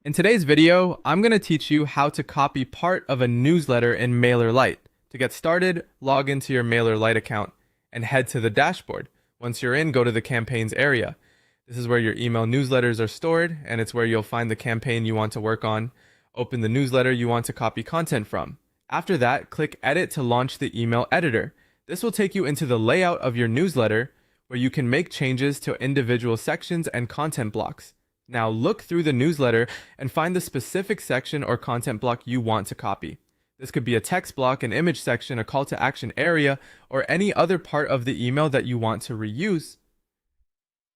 In today's video, I'm going to teach you how to copy part of a newsletter in Mailerlite. To get started, log into your Mailerlite account and head to the dashboard. Once you're in, go to the campaigns area. This is where your email newsletters are stored, and it's where you'll find the campaign you want to work on. Open the newsletter you want to copy content from. After that, click Edit to launch the email editor. This will take you into the layout of your newsletter, where you can make changes to individual sections and content blocks. Now look through the newsletter and find the specific section or content block you want to copy. This could be a text block, an image section, a call to action area, or any other part of the email that you want to reuse.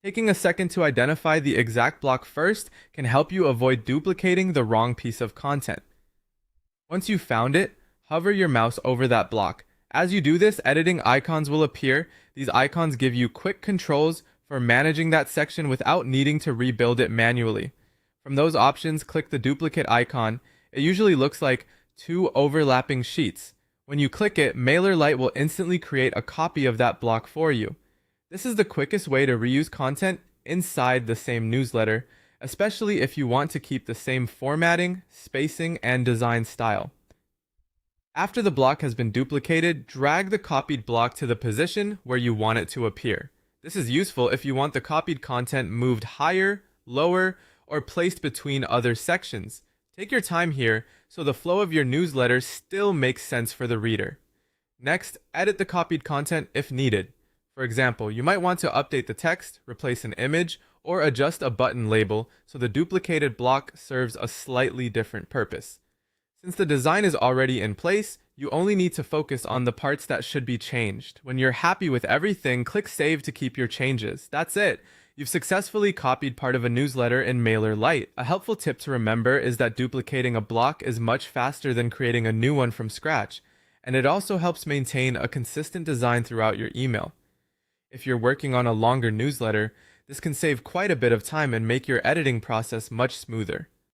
Taking a second to identify the exact block first can help you avoid duplicating the wrong piece of content. Once you've found it, hover your mouse over that block. As you do this, editing icons will appear. These icons give you quick controls for managing that section without needing to rebuild it manually. From those options, click the duplicate icon. It usually looks like two overlapping sheets. When you click it, Mailerlite will instantly create a copy of that block for you. This is the quickest way to reuse content inside the same newsletter, especially if you want to keep the same formatting, spacing, and design style. After the block has been duplicated, drag the copied block to the position where you want it to appear. This is useful if you want the copied content moved higher, lower, or placed between other sections. Take your time here so the flow of your newsletter still makes sense for the reader. Next, edit the copied content if needed. For example, you might want to update the text, replace an image, or adjust a button label so the duplicated block serves a slightly different purpose. Since the design is already in place, you only need to focus on the parts that should be changed. When you're happy with everything, click Save to keep your changes. That's it. You've successfully copied part of a newsletter in Mailerlite. A helpful tip to remember is that duplicating a block is much faster than creating a new one from scratch, and it also helps maintain a consistent design throughout your email. If you're working on a longer newsletter, this can save quite a bit of time and make your editing process much smoother.